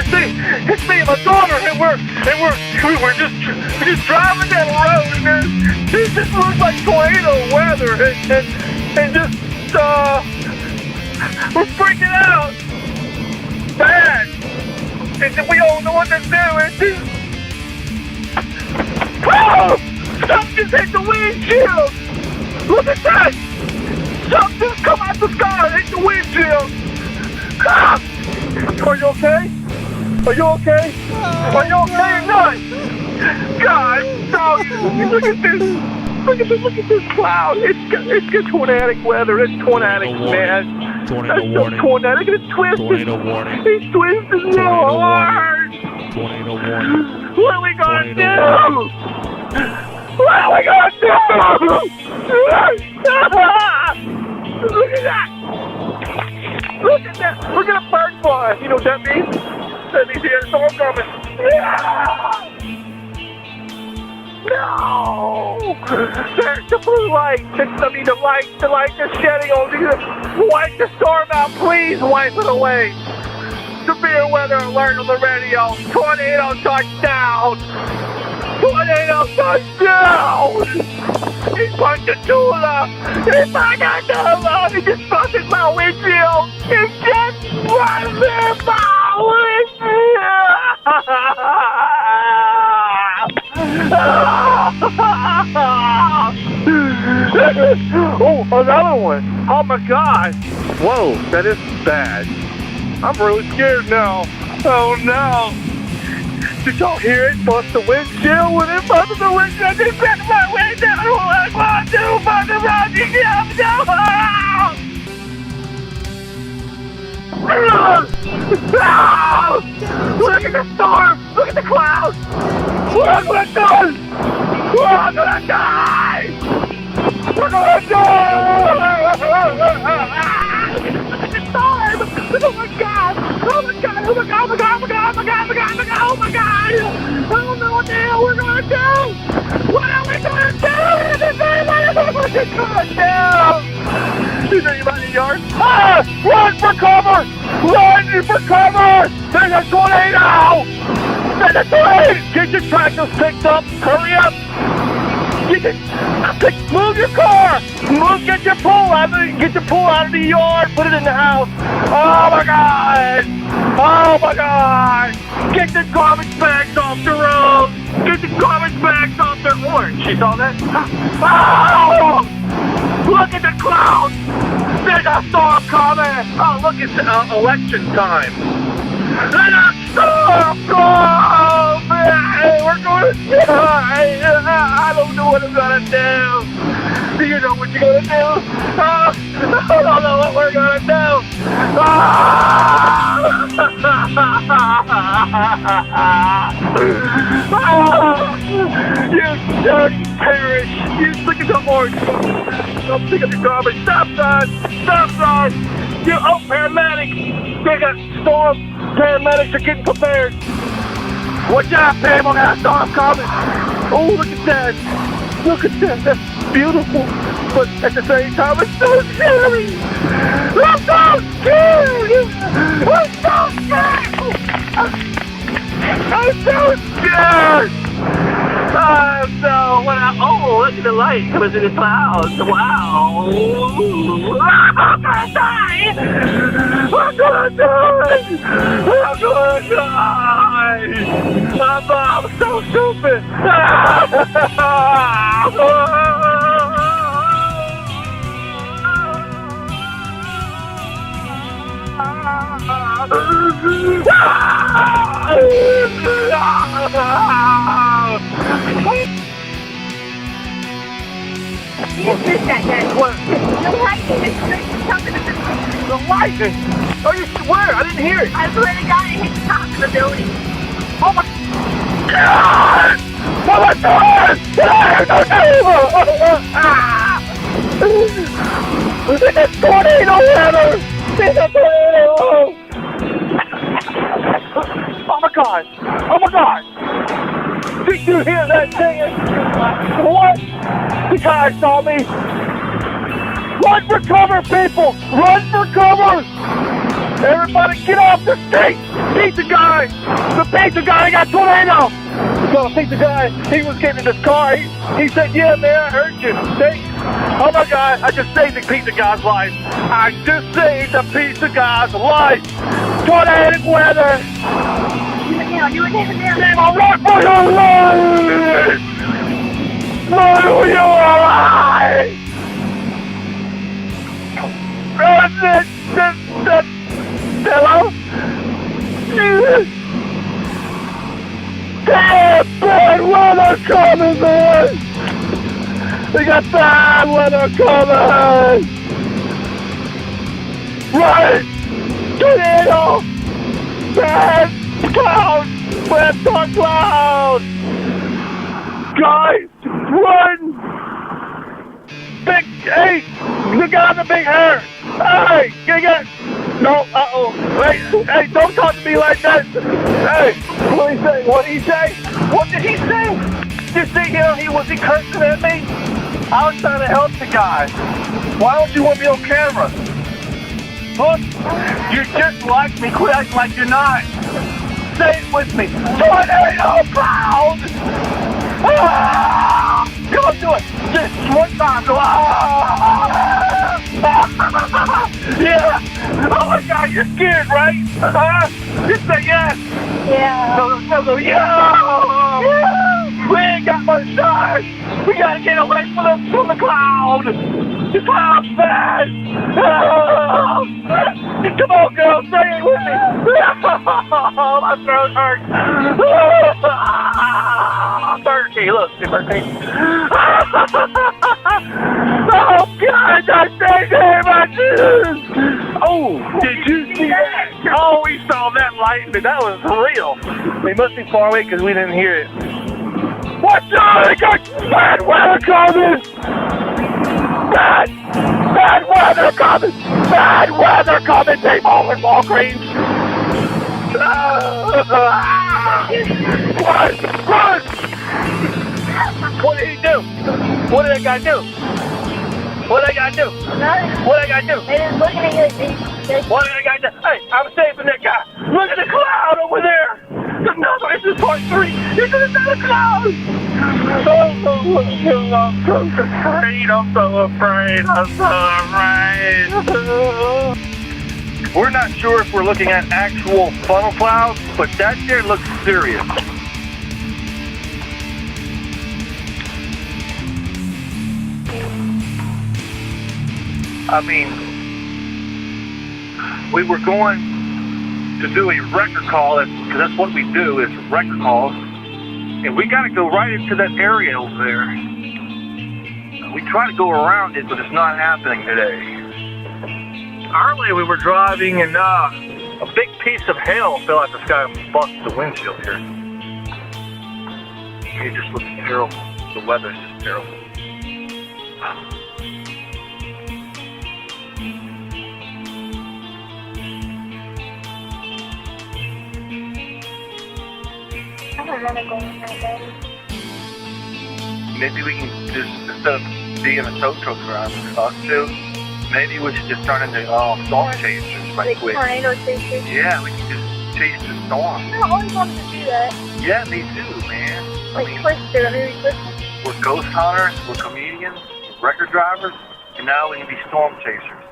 it's me and my daughter, and we're just driving down the road, and it just looks like tornado weather, and just we're freaking out bad, and we don't know what to do. It's just something just hit the windshield. Look at that! Something just come out the sky and hit the windshield. Are you okay? Are you okay? Are you okay or not? God, no, look at this. Look at this cloud. It's got tornadic weather. It's tornadic, man. Tornado warning. Tornadic. It's twisted. Tornado warning. It's twisted so hard. Tornado warning. What are we gonna do? What are we gonna do? Look at that. Look at that! Look at a bird fly! You know what that means? That means there's a storm coming. No! There's the blue light. The light is shedding on you. Wipe the storm out. Please wipe it away. Severe weather alert on the radio. Tornado touchdown! Tornado touchdown! He's Ponchatoula! He's Ponchatoula! He just busted my windshield! He just busted my windshield! Oh, another one! Oh my God! Whoa, that is bad. I'm really scared now. Oh no! Did y'all hear it? Bust the windshield when it busted the windshield. I just bent my windshield. I don't want to do but the running. Look at the storm. Look at the clouds. We're gonna die. We're gonna die. We're gonna die. Look at the storm. Oh my God. Oh my God. Oh my God. Oh my God. Oh my God. Oh my God. Oh my God. Oh my God. I don't know what the hell we're gonna do! What are we gonna do? What are we gonna do? Is anybody in the yard? Ah! Run for cover! Run for cover! There's a tornado! There's a tornado! Get your tractors picked up! Hurry up! Move your car! Get your pool out of the yard! Put it in the house! Oh my God! Oh my God! Get the garbage bags off the road! Get the garbage bags off the road! She saw that? Oh! Look at the clouds! There's a storm coming! Oh, look, it's election time! There's a storm coming! We're going to die! I don't know what I'm going to do! Do you know what you're going to do? I don't know what we're going to do! You dirty parish! You look at the orange! I'm sick of the garbage! Stop sign! Stop sign! Paramedics! They got storm! Paramedics are getting prepared! Watch out, people! Got a storm coming! Oh, look at that! Look at that! That's beautiful! But at the same time, it's so scary! I'm so scared! I'm so scared! I'm so scared! Look at the light coming through the clouds! Wow! I'm gonna die! I'm gonna die! I'm gonna die! I'm so stupid! You missed that, Dad. What? The lightning is coming to the The lightning? Oh, you swear? I didn't hear it. I swear to God, it hit the top of the building. Oh my God! Oh my God! It's a tornado weather! It's a tornado! Oh my God! Oh my God! Did you hear that thing? What? The guy saw me! Run for cover, people! Run for cover! Everybody get off the street! Pizza guy! The pizza guy got tornado! So the pizza guy, he was getting in his car. He said, yeah, man, I heard you. Oh my God, I just saved the pizza guy's life. I just saved the pizza guy's life. Tornadic weather. Do it now. Do it now. Name a rock for your life! Run for your life! Hello? Damn, bad weather coming, man! We got bad weather coming! Right! Tornado! Bad clouds! Bad dark clouds! Guys, run! Big, hey! Look out the big hair! Hey! Get! No, wait, hey, don't talk to me like that! Hey! What did he say? What did he say? What did he say? You see him? Was he cursing at me? I was trying to help the guy. Why don't you want me on camera? Look, you're just like me. Quit acting like you're not. Say it with me. Tornado cloud! Ah! Come on, do it. Just one time. Go. Ah! Yeah. Oh my God, you're scared, right? Just say yes. Yeah. No, yeah. We ain't got much time. We gotta get away from the cloud. The cloud's bad. Come on, girl, say it with me. My throat hurts. Thirsty, look, it's thirsty. Oh God, that thing hit my tooth. Oh, did you see that? Oh, we saw that lightning. That was real. They must be far away because we didn't hear it. Watch out! They got bad weather coming! Bad weather coming! Bad weather coming! People in Walgreens! Run! What did he do? What did that guy do? What did I gotta do? Nothing. What did I gotta do? They didn't look at you. What did I gotta do? Hey, I'm saving that guy. Look at the cloud over there. This is part 3. This is another cloud. I'm so afraid. I'm so afraid. We're not sure if we're looking at actual funnel clouds, but that there looks serious. I mean, we were going to do a record call, because that's what we do, is record calls. And we got to go right into that area over there. We try to go around it, but it's not happening today. Earlier we were driving and a big piece of hail fell out the sky and busted the windshield here. It just looks terrible. The weather's just terrible. I don't want to go in that day. Maybe we can just, instead of being a tow truck driver, us two, maybe we should just turn into storm chasers right Like quick. tornado chasers. Yeah, we can just chase the storm. I always wanted to do that. Yeah, me too, man. Like Twister, maybe Twister. We're ghost hunters, we're comedians, we're record drivers, and now we can be storm chasers.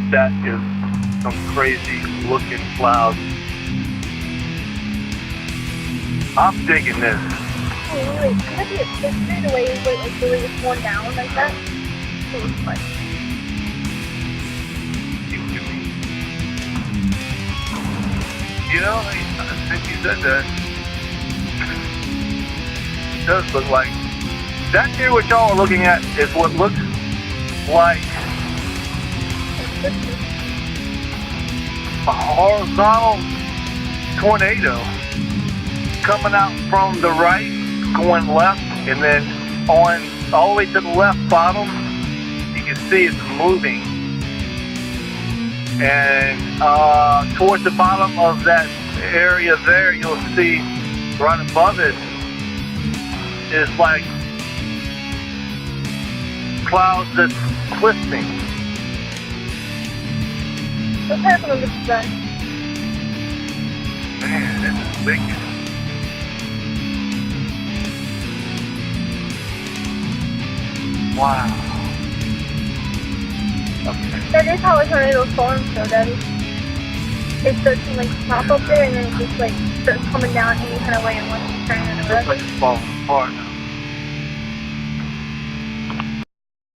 That is some crazy looking clouds. I'm digging this. Oh, wait, can I be a Twister the way it's worn down like that? It was fun. You know, since you said that, it does look like that here what y'all are looking at is what looks like a horizontal tornado coming out from the right, going left, and then on all the way to the left bottom, you can see it's moving. And towards the bottom of that area there, you'll see right above it is like clouds that's twisting. What's happening with the sun? Man, this is wicked. Wow. Okay. That is how a tornado forms, though, Daddy. It starts to like pop up there and then it just like starts coming down any kind of way and once you turn it Looks around. like it's falling apart now.